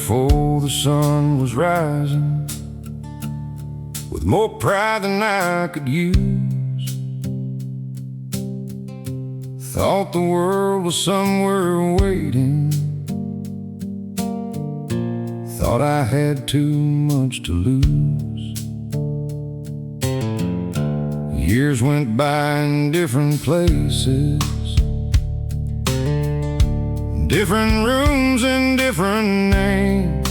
before the sun was rising, with more pride than I could use. Thought the world was somewhere waiting, thought I had too much to lose. Years went by in different places, different rooms and different names,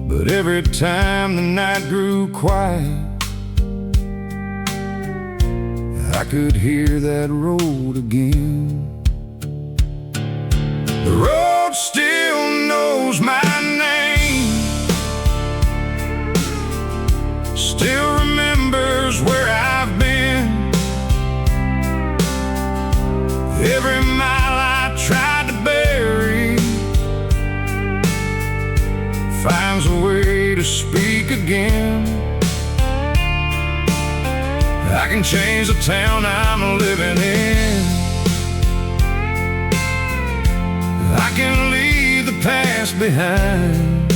but every time the night grew quiet, I could hear that road again. The road still knows my name, still remembers where I've been. Every mile I tried to bury finds a way to speak again. I can change the town I'm living in, I can leave the past behind,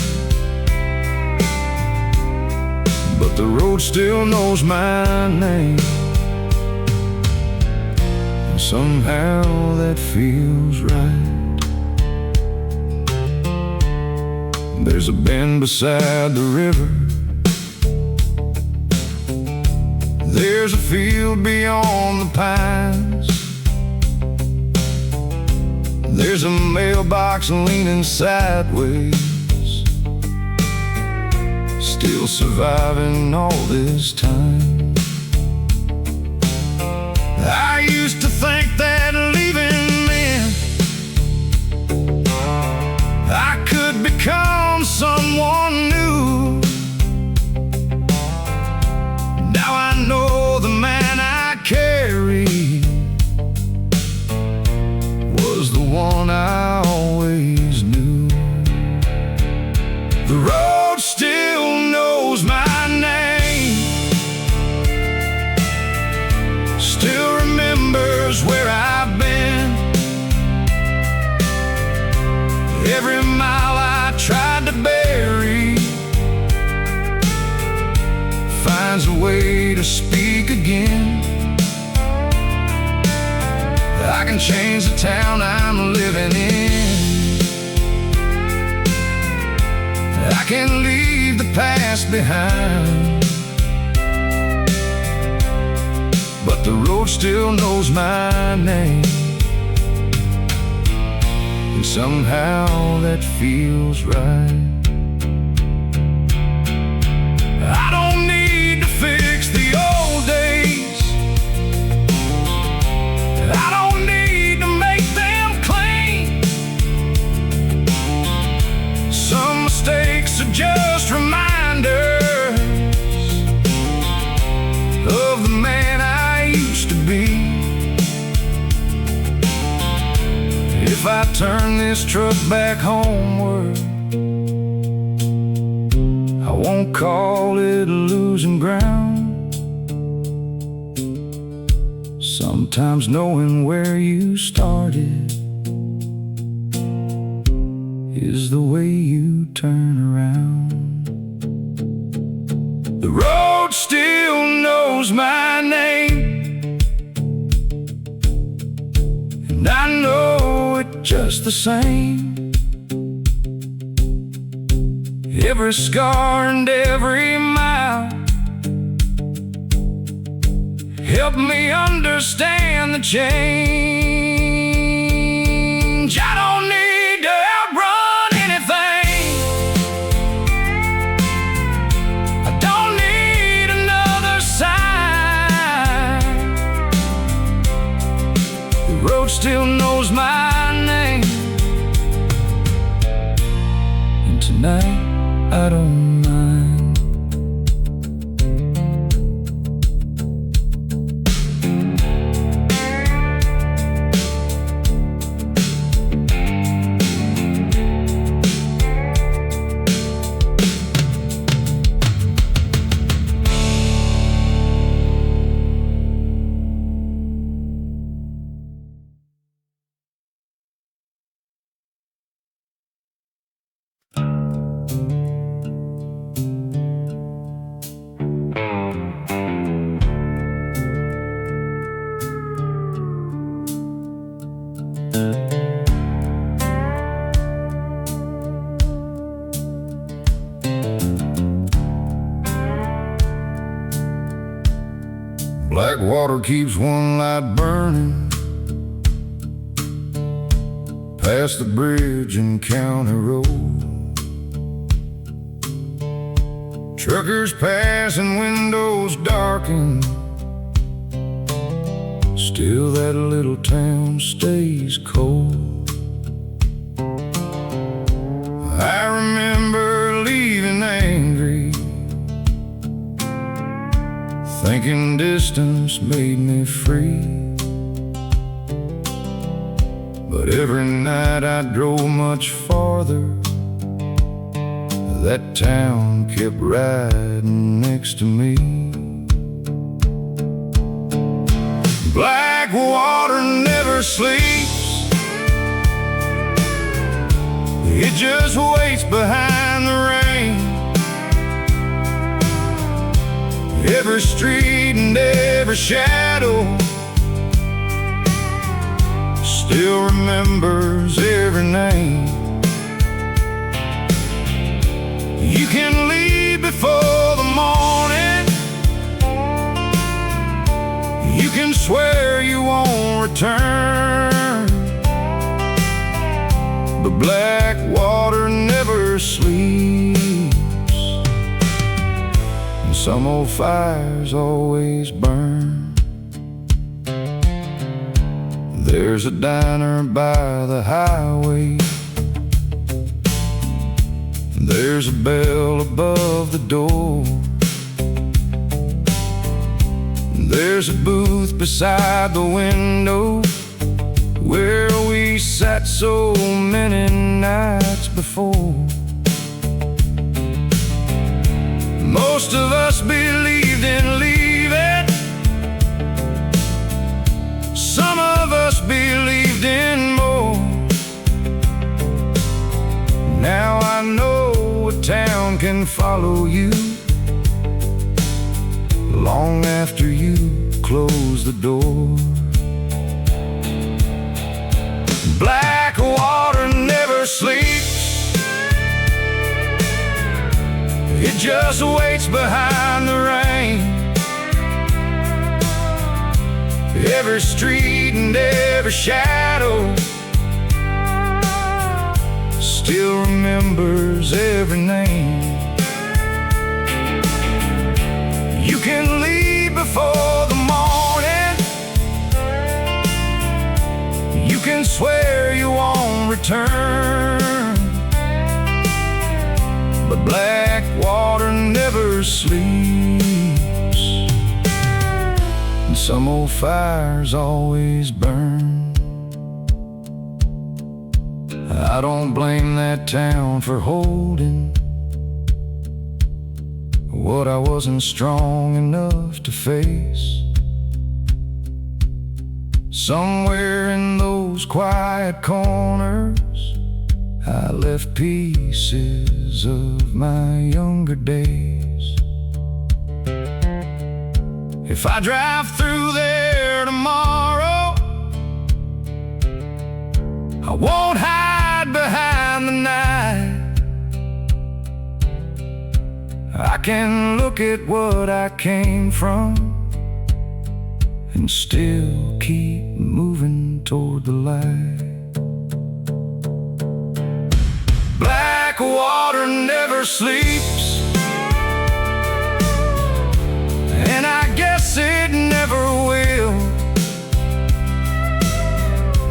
but the road still knows my name. And somehow that feels right. There's a bend beside the river, there's a field beyond the pines, there's a mailbox leaning sideways, still surviving all this time. I used to think that leaving meant I could become someone new. Now I know the man I carried was the one I always knew. The road still knows my name, still remembers where I've been. Every mile I tried to bury finds a way to speak again. I can change the town I'm living in, I can leave the past behind, but the road still knows my name. And somehow that feels right. I don't need to fix the old days, I don't need to make them clean. Some mistakes are just reminders of the man I used to be. If I turn this truck back homeward, I won't call it losing ground. Sometimes knowing where you started is the way you turn around. The road still knows my name, and I know it just the same. Every scar and every mile help me understand the change. I don't need to outrun anything, I don't need another sign. The road still knows my name, and tonight I don't Black water keeps one light burning past the bridge and county road. Truckers pass and windows darken, still that little town stays cold. I remember leaving angry, thinking distance made me free. But every night I drove much farther, that town kept riding next to me. Black water never sleeps, it just waits behind the rain. Every street and every shadow still remembers every name. You can leave before the morning, you can swear you won't return, but black water never sleeps, and some old fires always burn. There's a diner by the highway, there's a bell above the door, there's a booth beside the window where we sat so many nights before. Most of us believed in leaving, some of us believed in more. Now I know a town can follow you long after you close the door. Black water never sleeps, it just waits behind the rain. Every street and every shadow still remembers every name. You can leave before the morning, you can swear you won't return, but black water never sleeps, and some old fires always burn. I don't blame that town for holding what I wasn't strong enough to face. Somewhere in those quiet corners I left pieces of my younger days. If I drive through there tomorrow, I won't hide behind the night. I can look at what I came from and still keep moving toward the light. Black water never sleeps, and I guess it never will.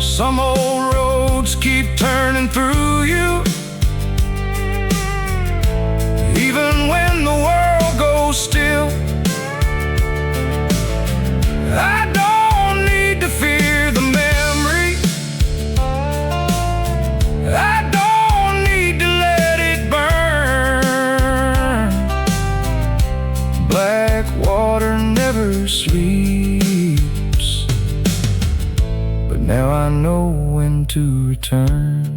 Some old roads keep turning through you, even when the world goes still. I don't need to fear the memory, I don't need to let it burn. Black water never sleeps, but now I know when to return.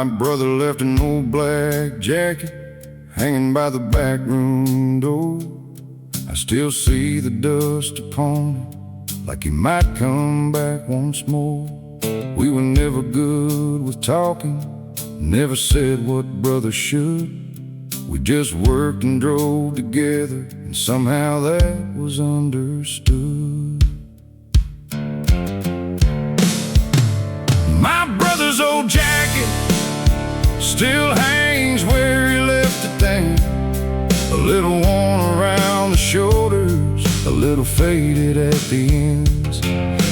My brother left an old black jacket hanging by the back room door. I still see the dust upon it, like he might come back once more. We were never good with talking, never said what brothers should. We just worked and drove together, and somehow that was understood. My brother's old jacket still hangs where he left it then. A little worn around the shoulders, a little faded at the ends.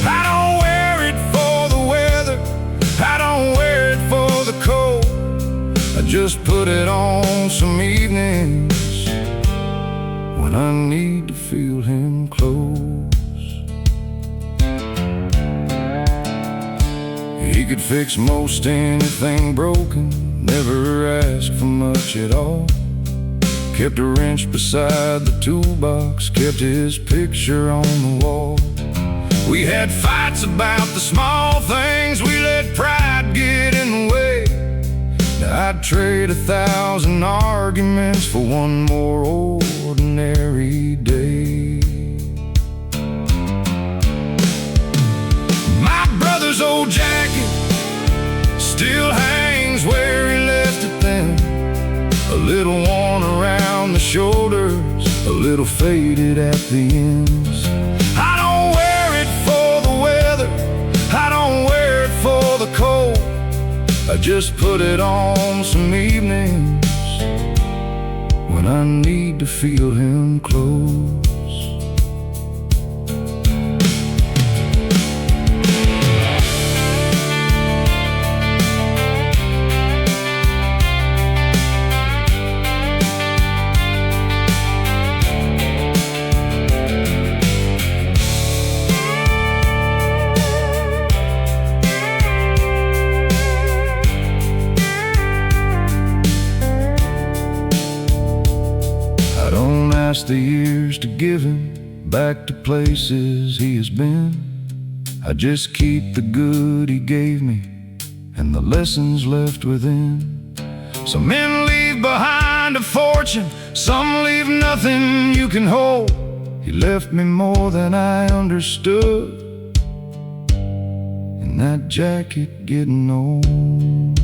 I don't wear it for the weather, I don't wear it for the cold. I just put it on some evenings when I need to feel him close. He could fix most anything broken, never asked for much at all. Kept a wrench beside the toolbox, kept his picture on the wall. We had fights about the small things, we let pride get in the way. Now I'd trade 1,000 arguments for one more ordinary day. My brother's old jacket still hangs where he left it then. A little worn around the shoulders, a little faded at the ends. I don't wear it for the weather, I don't wear it for the cold. I just put it on some evenings when I need to feel him close. The years to give him back to places he has been. I just keep the good he gave me and the lessons left within. Some men leave behind a fortune, some leave nothing you can hold. He left me more than I understood, and that jacket getting old.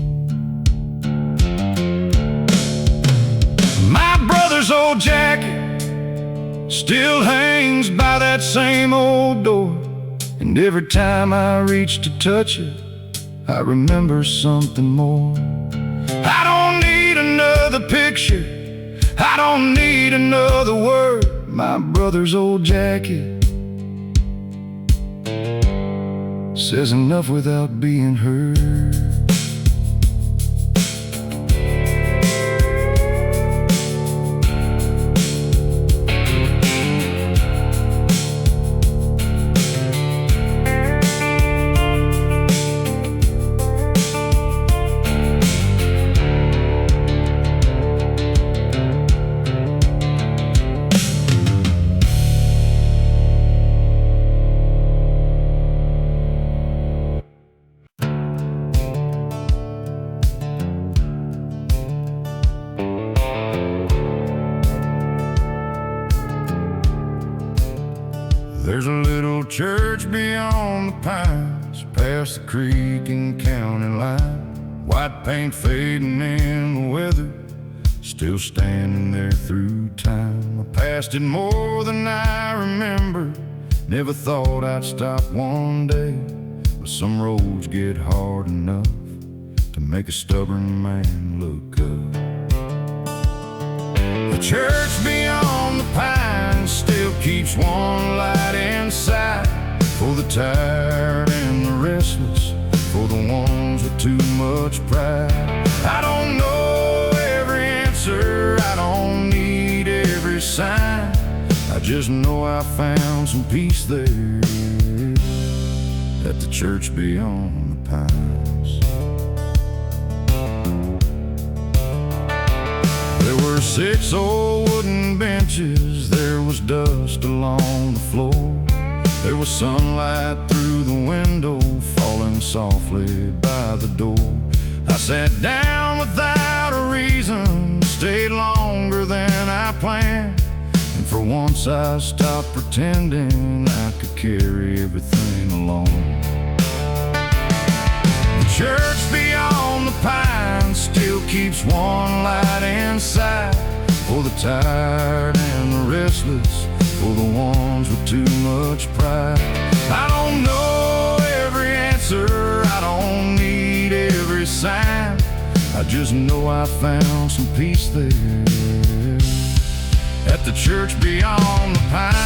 My brother's old jacket still hangs by that same old door, and every time I reach to touch it, I remember something more. I don't need another picture, I don't need another word. My brother's old jacket says enough without being heard. There's a little church beyond the pines, past the creek and county line. White paint fading in the weather, still standing there through time. I passed it more than I remember, never thought I'd stop one day. But some roads get hard enough to make a stubborn man look up. The church beyond the pines still keeps one light inside, for the tired and the restless, for the ones with too much pride. I don't know every answer, I don't need every sign. I just know I found some peace there at the church beyond the pines. There were 6 old wooden benches, there was dust along the floor. There was sunlight through the window falling softly by the door. I sat down without a reason, stayed longer than I planned, and for once I stopped pretending I could carry everything alone. The church beyond the pines still keeps one light inside, for the tired and the restless, for the ones with too much pride. I don't know every answer, I don't need every sign, I just know I found some peace there at the church beyond the pines.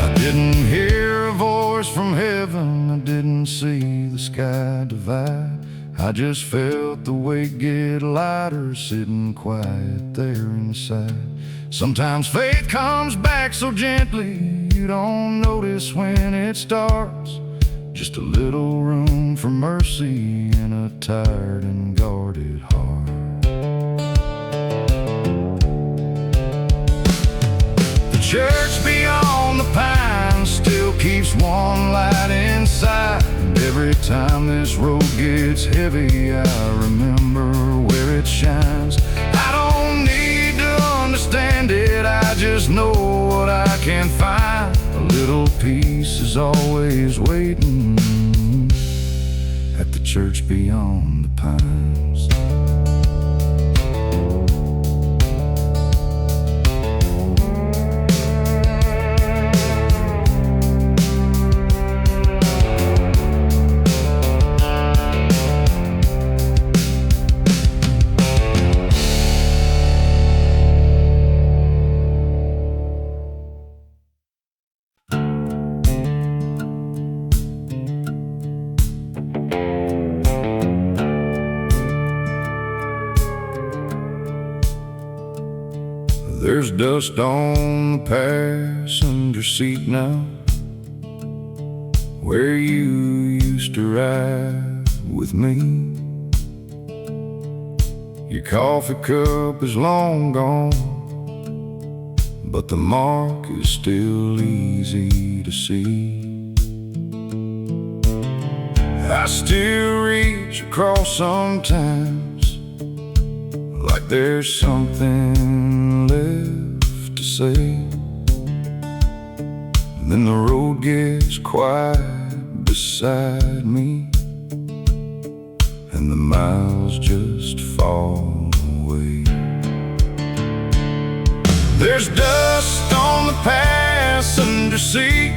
I didn't hear a voice from heaven, I didn't see the sky divide, I just felt the weight get lighter, sitting quiet there inside. Sometimes faith comes back so gently, you don't notice when it starts. Just a little room for mercy in a tired and guarded heart. The church beyond the pines still keeps one light inside, and every time this road gets heavy, I remember where it shines. I don't need to understand it, I just know what I can find. A little peace is always waiting at the church beyond the pines. There's dust on the passenger seat now, where you used to ride with me. Your coffee cup is long gone, but the mark is still easy to see. I still reach across sometimes, like there's something left to say. Then the road gets quiet beside me, and the miles just fall away. There's dust on the passenger seat,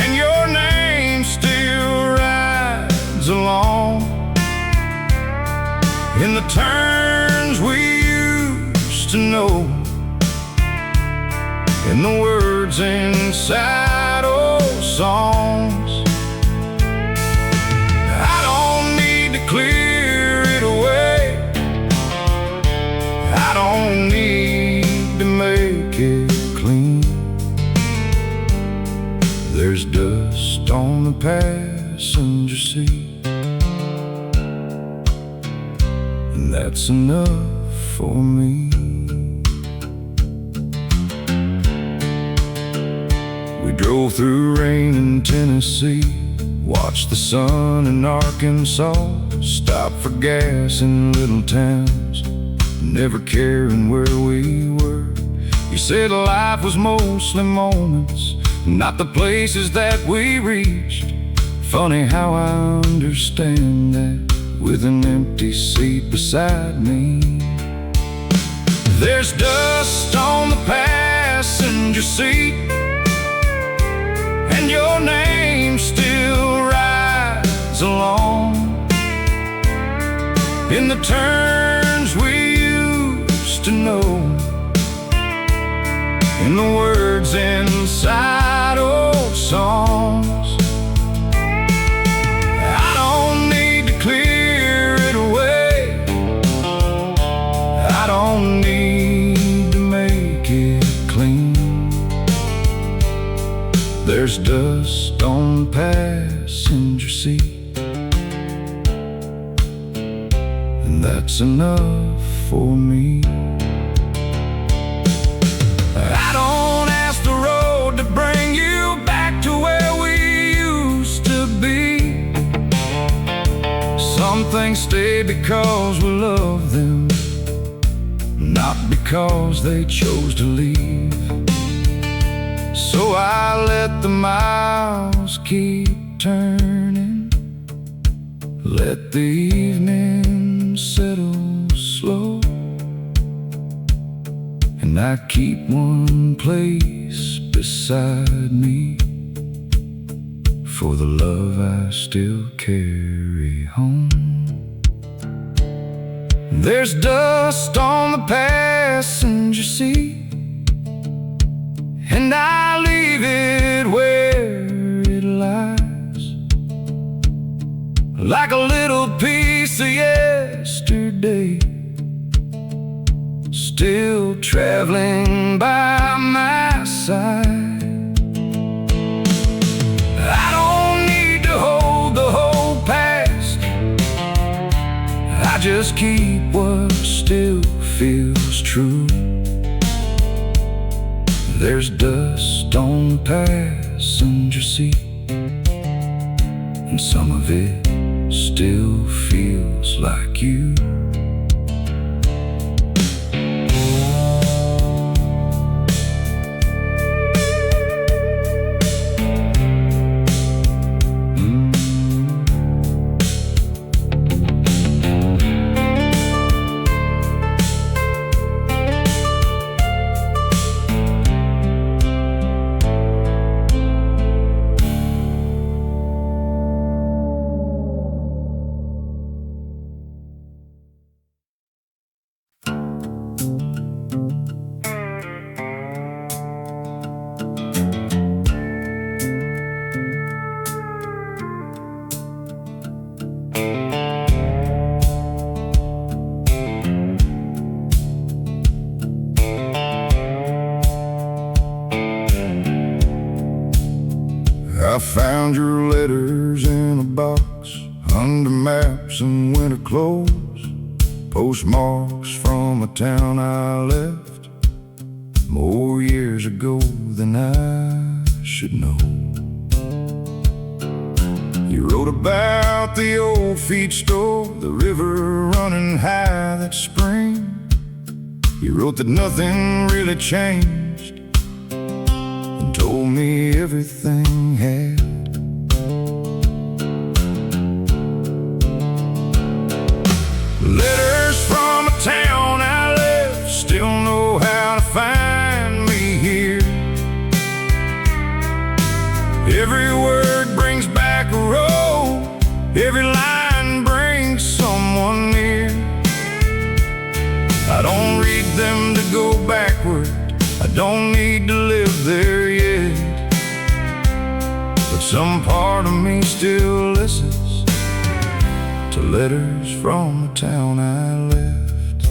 and your name still rides along in the turns we used to know, in the words inside old songs. I don't need to clear it away, I don't need to make it clean. There's dust on the passenger seat, and that's enough for me. We drove through rain in Tennessee, watched the sun in Arkansas, stopped for gas in little towns, never caring where we were. You said life was mostly moments, not the places that we reached. Funny how I understand that with an empty seat beside me. There's dust on the passenger seat, and your name still rides along in the turns we used to know, in the words inside old songs. I don't need to clear it away, I don't need to make it clean. There's dust on the passenger seat, and that's enough for me. I don't ask the road to bring you back to where we used to be. Some things stay because we love them, not because they chose to leave. So I let the miles keep turning, let the evening settle slow, and I keep one place beside me for the love I still carry home. There's dust on the passenger seat, and I leave it where it lies, like a little piece of yesterday, still traveling by my side. I don't need to hold the whole past, I just keep what still feels true. There's dust on the passenger seat, and some of it still feels like you. I found your letters in a box, under maps and winter clothes, postmarks from a town I left more years ago than I should know. You wrote about the old feed store, the river running high that spring. You wrote that nothing really changed, and told me everything had. Letters from a town I left still know how to find me here. Every word brings back a road, every line brings someone near. I don't read them to go backward, I don't need to live there yet, but some part of me still listens to letters from the town I left.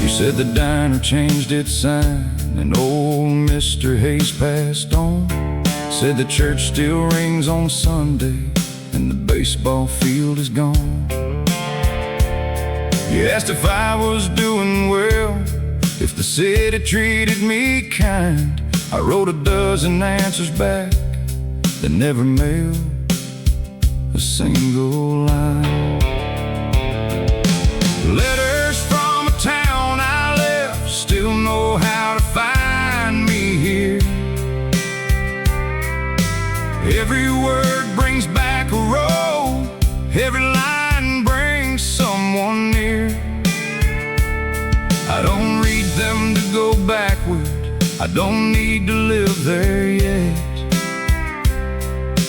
You said the diner changed its sign and old Mr. Hayes passed on. Said the church still rings on Sunday and the baseball field is gone. You asked if I was doing well, if the city treated me kind. I wrote a dozen answers back that never mailed a single line. Letters from a town I left still know how to find me here. Every word brings back a road, every line brings someone near. I don't read them to go backward, I don't need to live there yet,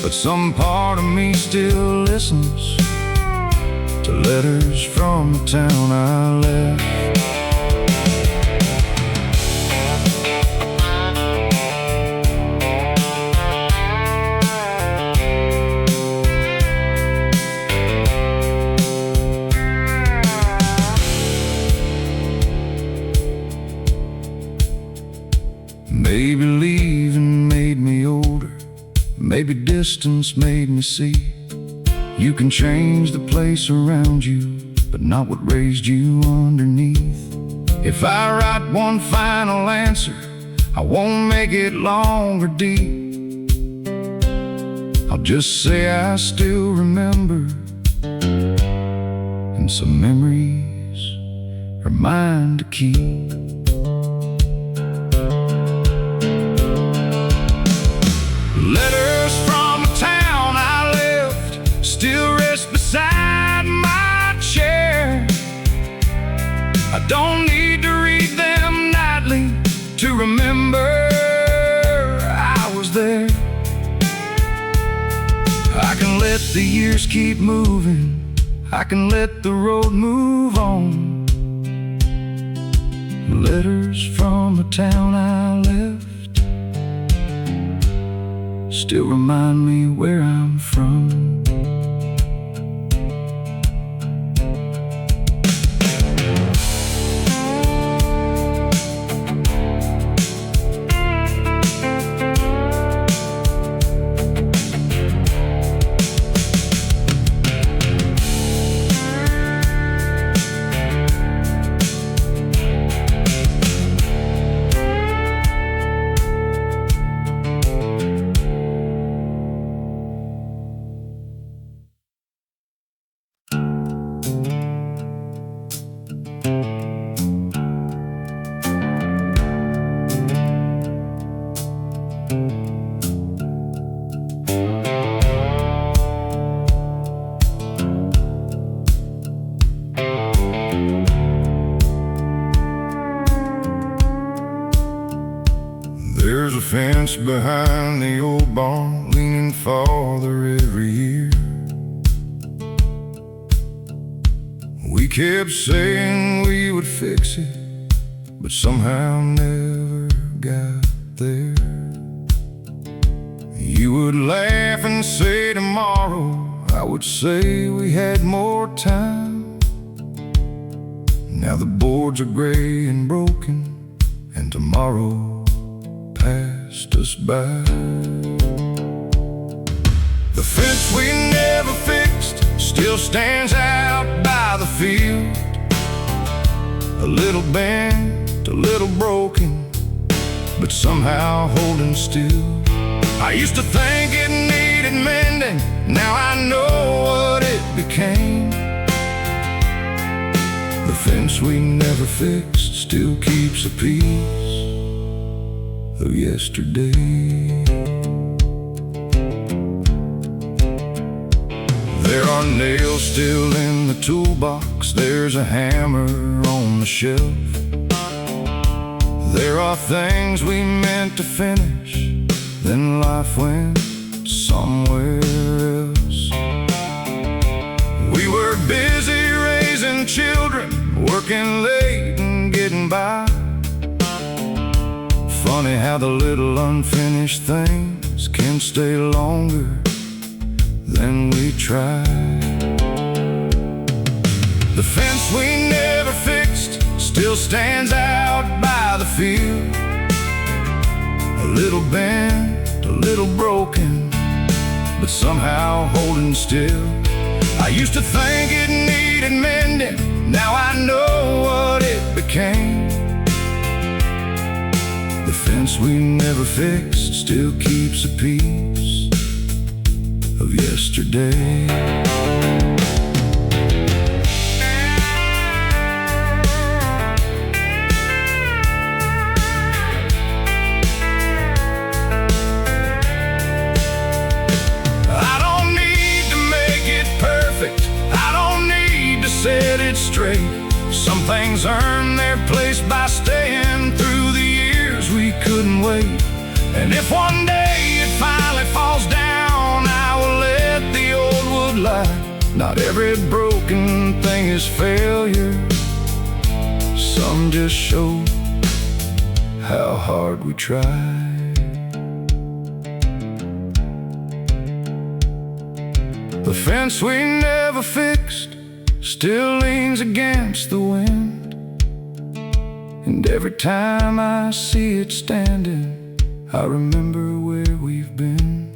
but some part of me still listens to letters from the town I left. Maybe leaving made me older, maybe distance made me see you can change the place around you, but not what raised you underneath. If I write one final answer, I won't make it long or deep. I'll just say I still remember, and some memories are mine to keep. Letters from a town I left still rest beside my chair. I don't need to read them nightly to remember I was there. I can let the years keep moving, I can let the road move on. Letters from a town I left still remind me where I'm from. There's a fence behind the old barn, leaning farther every year. We kept saying we would fix it, but somehow never got there. You would laugh and say tomorrow, I would say we had more time. Now the boards are gray and broken, and tomorrow passed us by. The fence we never fixed still stands out by the field, a little bent, a little broken, but somehow holding still. I used to think it needed mending, now I know what it became. The fence we never fixed still keeps a piece of yesterday. There are nails still in the toolbox, there's a hammer on the shelf. There are things we meant to finish, then life went somewhere else. We were busy raising children, working late and getting by. Funny how the little unfinished things can stay longer than we tried. The fence we never fixed still stands out by the field, a little bent, a little broken, but somehow holding still. I used to think it needed mending, now I know what it became. The fence we never fixed still keeps a piece of yesterday. I don't need to make it perfect, I don't need to set it straight. Some things earn their place by staying through the years we couldn't wait. And if one day it finally falls down, I will let the old wood lie. Not every broken thing is failure, some just show how hard we tried. The fence we never fixed still leans against the wind, and every time I see it standing, I remember where we've been.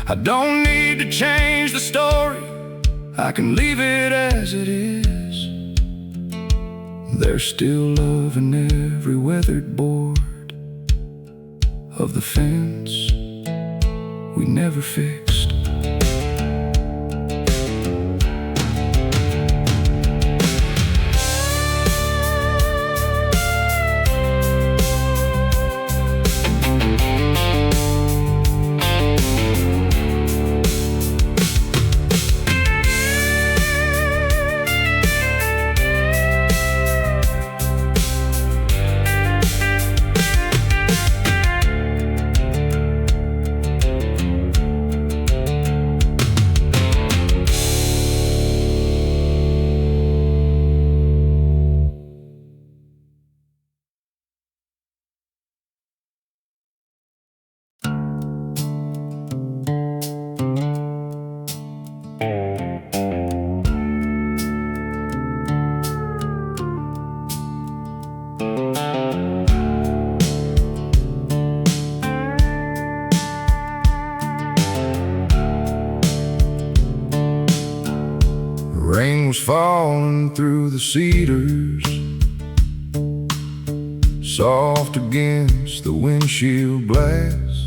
I don't need to change the story, I can leave it as it is. There's still love in every weathered board of the fence we never fixed. Rain was falling through the cedars, soft against the windshield glass.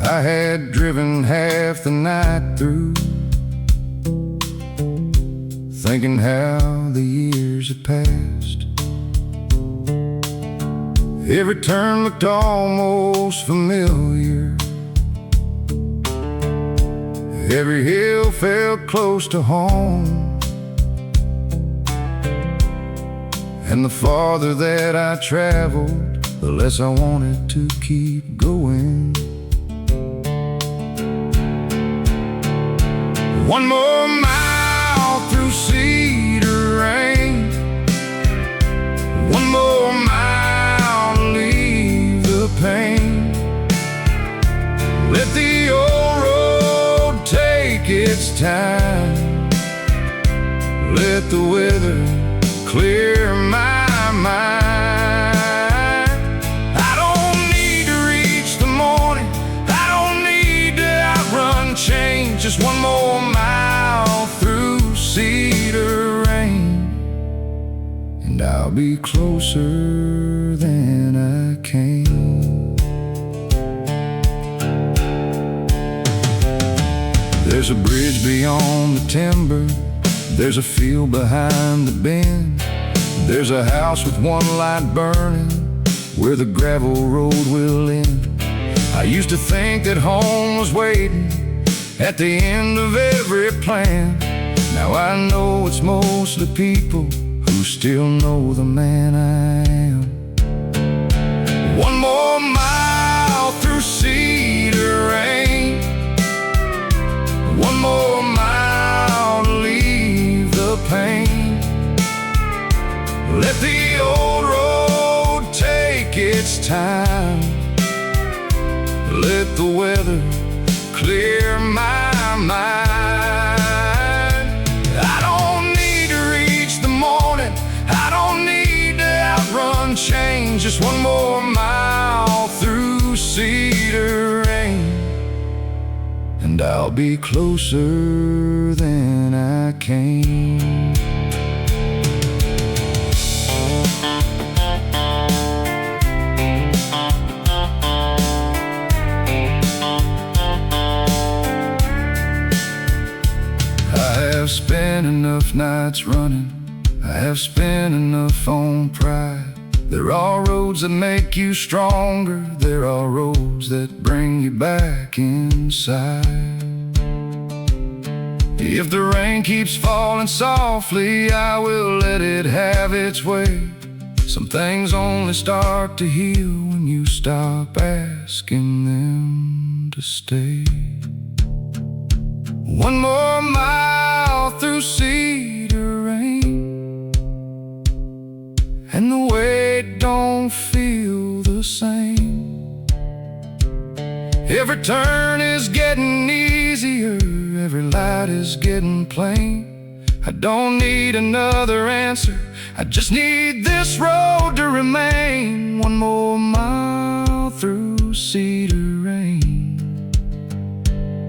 I had driven half the night through, thinking how the years had passed. Every turn looked almost familiar, every hill felt close to home, and the farther that I traveled, the less I wanted to keep going. One more mile through cedar rain, one more mile to leave the pain. Let the old road take its time, let the weather clear my mind. I don't need to reach the morning, I don't need to outrun change. Just one more mile through cedar rain, and I'll be closer than I came. There's a bridge beyond the timber, there's a field behind the bend, there's a house with one light burning where the gravel road will end. I used to think that home was waiting at the end of every plan. Now I know it's mostly people who still know the man I am. One more mile through cedar rain, one more mile to leave the pain. Let the old road take its time, let the weather clear my mind. I don't need to reach the morning, I don't need to outrun change. Just one more mile through cedar rain, and I'll be closer than I came. I have spent enough nights running, I have spent enough on pride. There are roads that make you stronger, there are roads that bring you back inside. If the rain keeps falling softly, I will let it have its way. Some things only start to heal when you stop asking them to stay. One more mile through cedar rain, and the weight don't feel the same. Every turn is getting easier, every light is getting plain. I don't need another answer, I just need this road to remain. One more mile through cedar rain,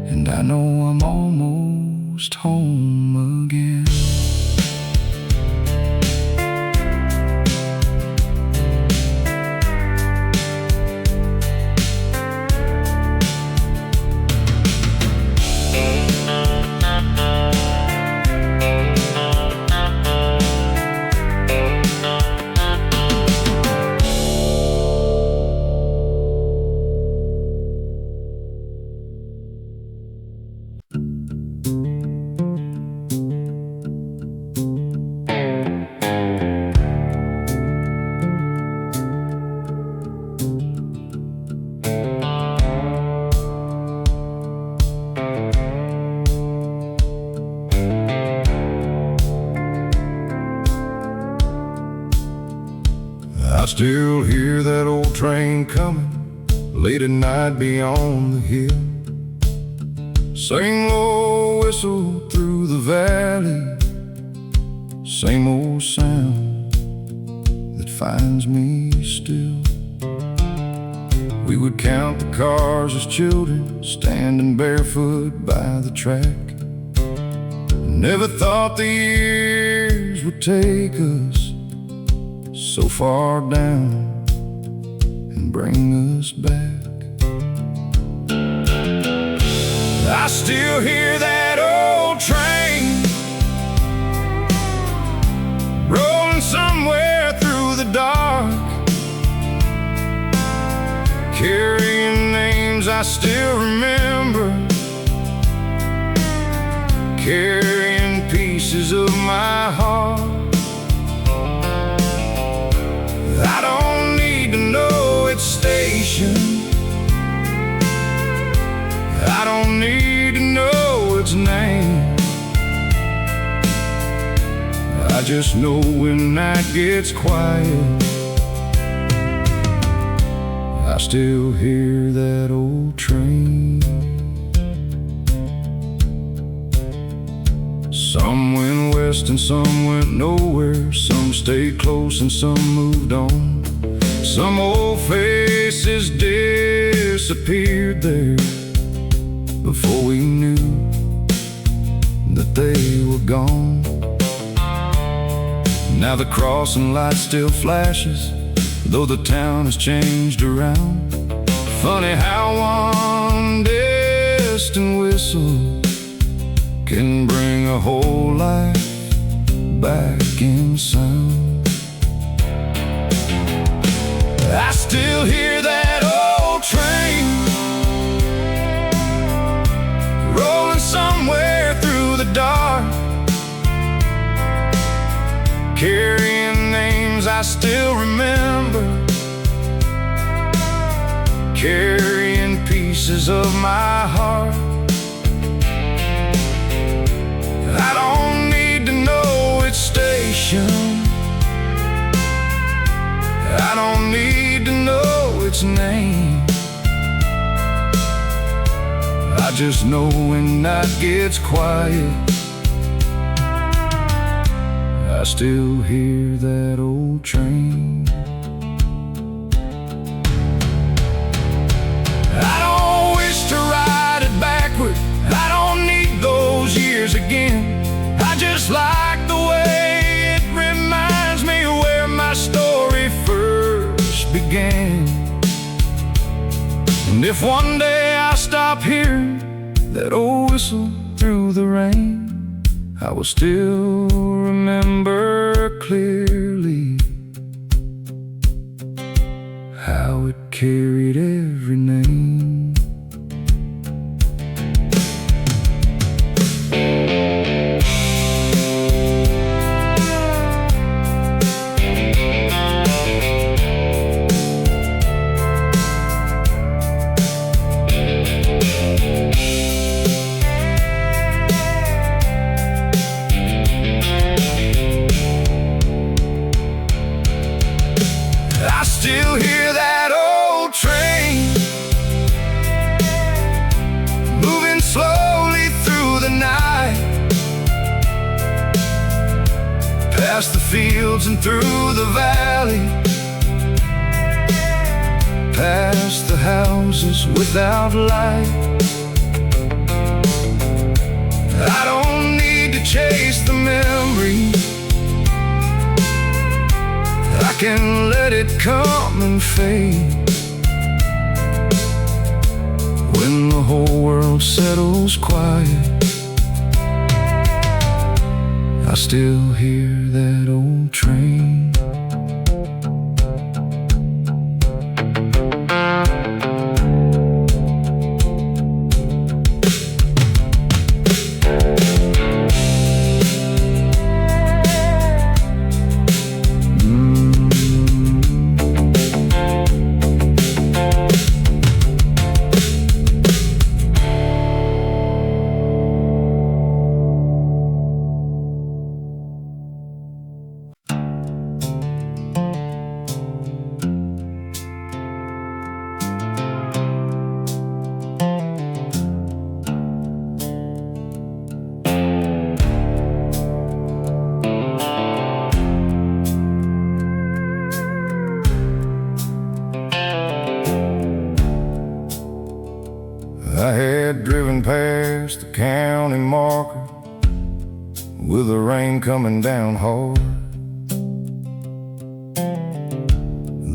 and I know I'm almost home again. I still hear that old train coming late at night beyond the hill. Same old whistle through the valley, same old sound that finds me still. We would count the cars as children, standing barefoot by the track. Never thought the years would take us so far down and bring us back. I still hear that old train rolling somewhere through the dark, carrying names I still remember, carrying pieces of my heart. I don't need to know its station, I don't need to know its name. I just know when night gets quiet, I still hear that old train. Some went west and some went nowhere, some stayed close and some moved on. Some old faces disappeared there before we knew that they were gone. Now the crossing light still flashes, though the town has changed around. Funny how one distant whistle can bring a whole life back in sound. I still hear that old train rolling somewhere through the dark, carrying names I still remember, carrying pieces of my heart. I don't need to know its station, I don't need to know its name. I just know when night gets quiet, I still hear that old train. I don't wish to ride it backward, I don't need those years again. I just like the way it reminds me where my story first began. And if one day I stop hearing that old whistle through the rain, I will still remember clearly how it carried every name. Still hear that old train moving slowly through the night, past the fields and through the valley, past the houses without light. I don't need to chase the memory, I can let it come and fade. When the whole world settles quiet, I still hear that old train. driving past the county marker with the rain coming down hard.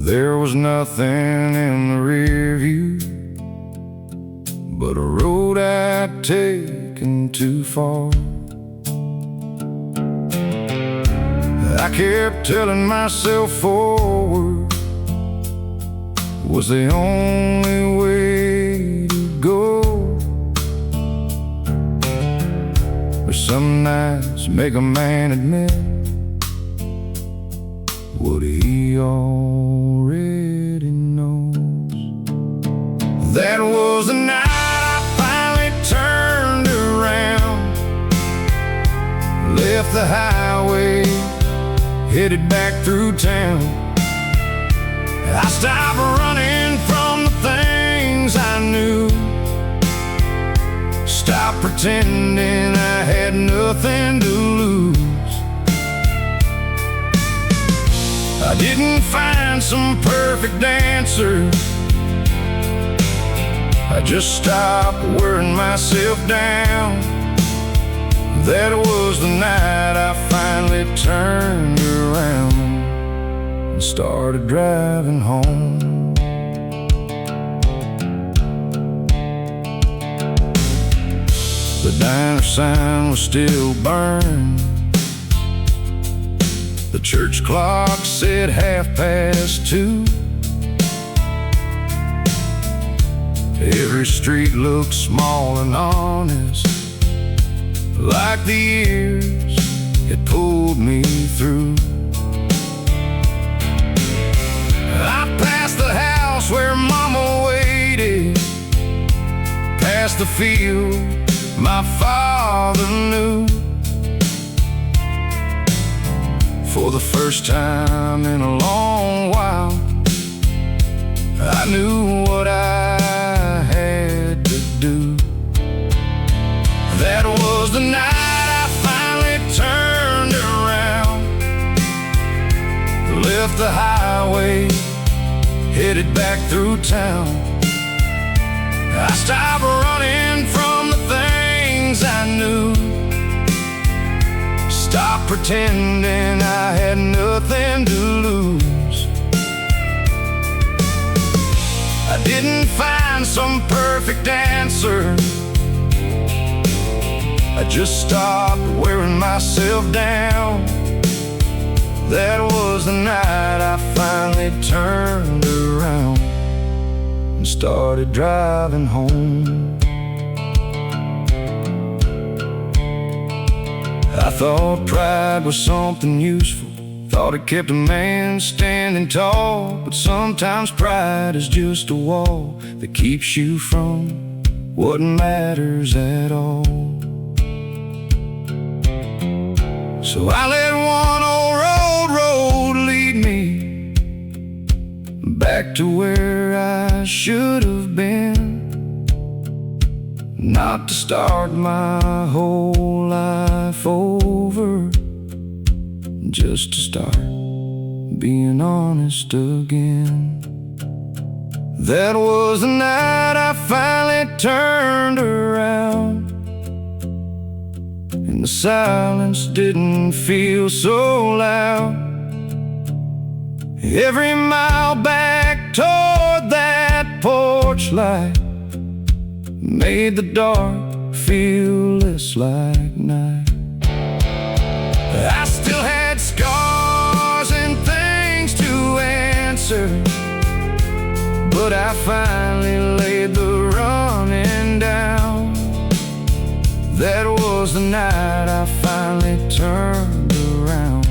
There was nothing in the rear view but a road I'd taken too far. I kept telling myself forward was the only way to go. But some nights make a man admit what he already knows. That was the night I finally turned around, left the highway, headed back through town. I stopped running from the things I knew, stopped pretending I had nothing to lose. I didn't find some perfect answer, I just stopped wearing myself down. That was the night I finally turned around and started driving home. The diner sign was still burned, the church clock said 2:30. Every street looked small and honest, like the years it pulled me through. I passed the house where Mama waited, past the field my father knew. For the first time in a long while, I knew what I had to do. That was the night I finally turned around, left the highway, headed back through town. I stopped running from the things I knew, stopped pretending I had nothing to lose. I didn't find some perfect answer, I just stopped wearing myself down. That was the night I finally turned around and started driving home. I thought pride was something useful, thought it kept a man standing tall. But sometimes pride is just a wall that keeps you from what matters at all. So I let one old road lead me back to where I should have been, not to start my whole life over, just to start being honest again. That was the night I finally turned around, and the silence didn't feel so loud. Every mile back toward that porch light made the dark feel less like night. I still had scars and things to answer, but I finally laid the running down. That was the night I finally turned around,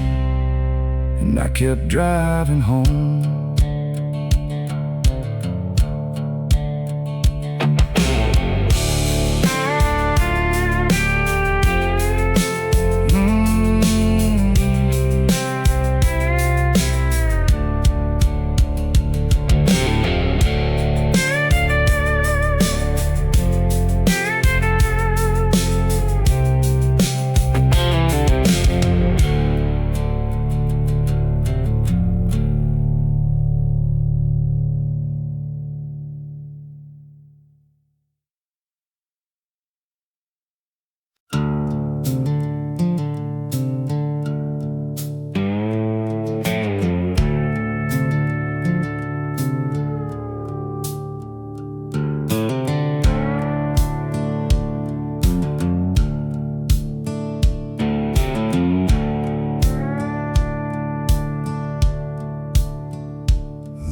and I kept driving home.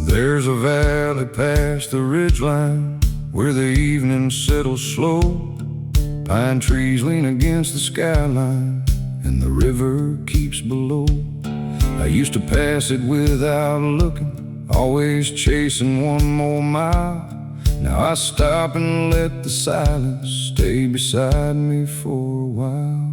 There's a valley past the ridgeline where the evening settles slow. Pine trees lean against the skyline and the river keeps below. I used to pass it without looking, always chasing one more mile. Now I stop and let the silence stay beside me for a while.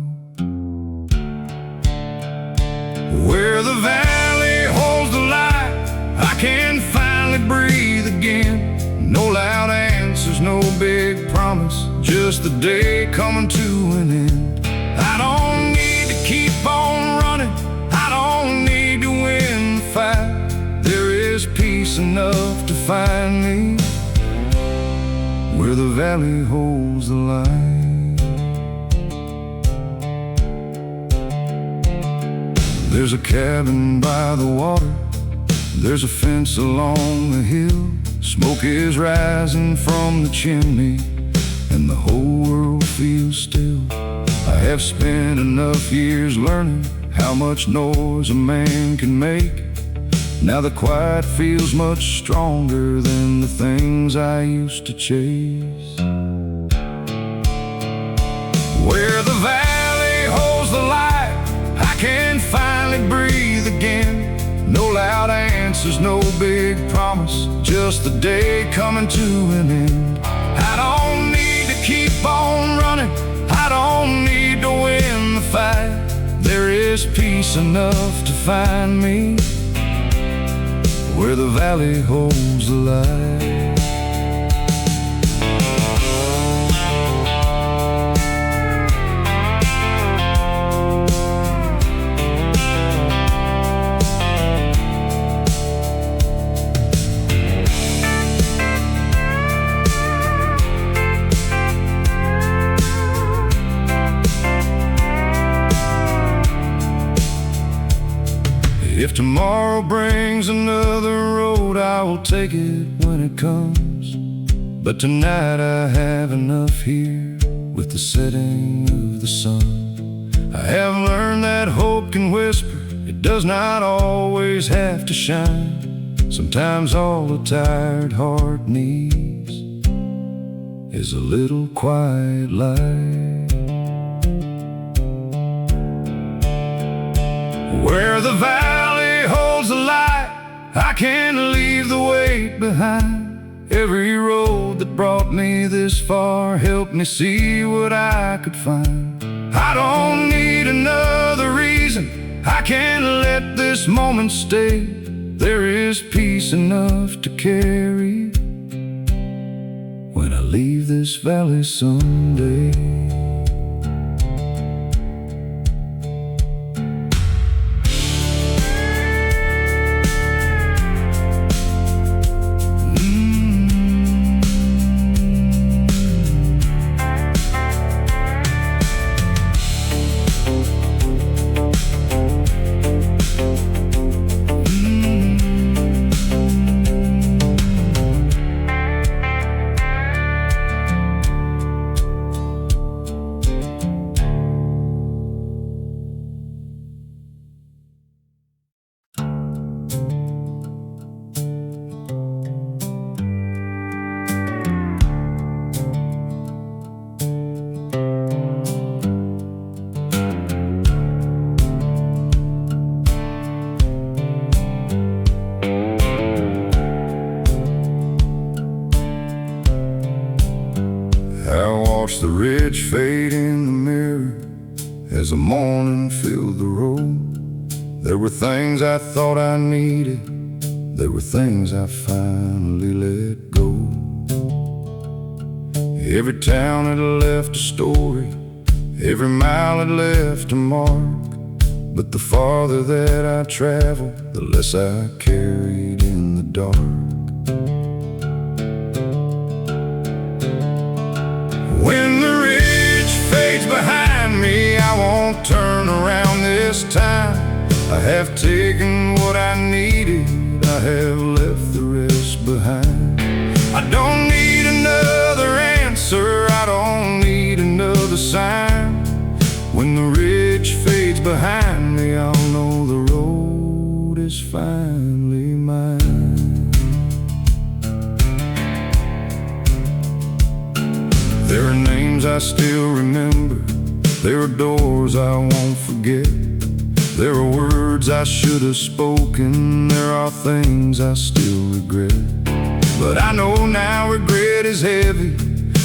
Where the valley holds the light, I can finally breathe again. No loud answers, no big promise, just the day coming to an end. I don't need to keep on running, I don't need to win the fight. There is peace enough to find me where the valley holds the light. There's a cabin by the water, there's a fence along the hill. Smoke is rising from the chimney and the whole world feels still. I have spent enough years learning how much noise a man can make. Now the quiet feels much stronger than the things I used to chase. Where the valley holds the light, I can finally breathe again. No loud answers, no big promise, just the day coming to an end. I don't need to keep on running, I don't need to win the fight. There is peace enough to find me where the valley holds the light. If tomorrow brings another road, I will take it when it comes. But tonight I have enough here with the setting of the sun. I have learned that hope can whisper, it does not always have to shine. Sometimes all a tired heart needs is a little quiet light. Where the valley holds the light, I can leave the weight behind. Every road that brought me this far helped me see what I could find. I don't need another reason, I can let this moment stay. There is peace enough to carry when I leave this valley someday. Watch the ridge fade in the mirror as the morning filled the road. There were things I thought I needed, there were things I finally let go. Every town had left a story, every mile had left a mark. But the farther that I traveled, the less I carried in the dark. When the ridge fades behind me, I won't turn around this time. I have taken what I needed, I have left the rest behind. I don't need another answer, I don't need another sign. When the ridge fades behind me, I'll know the road is finally mine. still remember. There are doors I won't forget. There are words I should have spoken. There are things I still regret. But I know now regret is heavy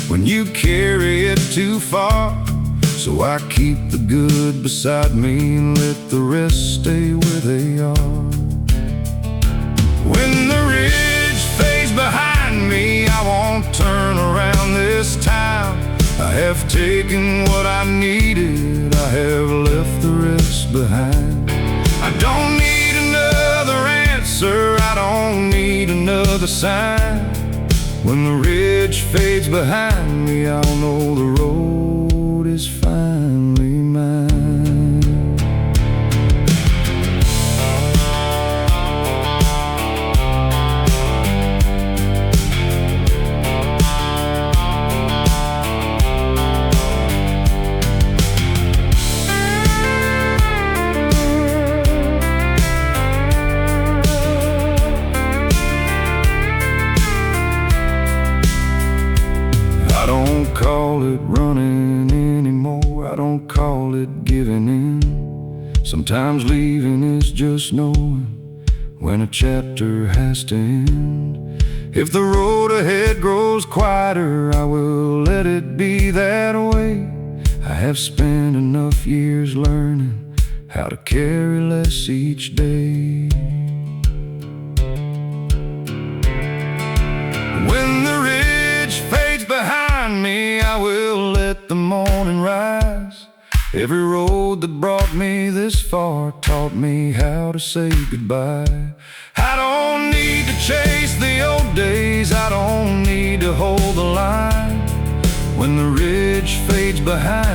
when you carry it too far. So I keep the good beside me and let the rest stay where they are. When the ridge fades behind me, I won't turn around this time. I have taken what I needed, I have left the rest behind. I don't need another answer, I don't need another sign. When the ridge fades behind me, I'll know the road is finally mine. I don't call it running anymore, I don't call it giving in. Sometimes leaving is just knowing when a chapter has to end. If the road ahead grows quieter, I will let it be that way. I have spent enough years learning how to carry less each day. When the ridge fades behind me, I will let the morning rise. Every road that brought me this far taught me how to say goodbye. I don't need to chase the old days, I don't need to hold the line. When the ridge fades behind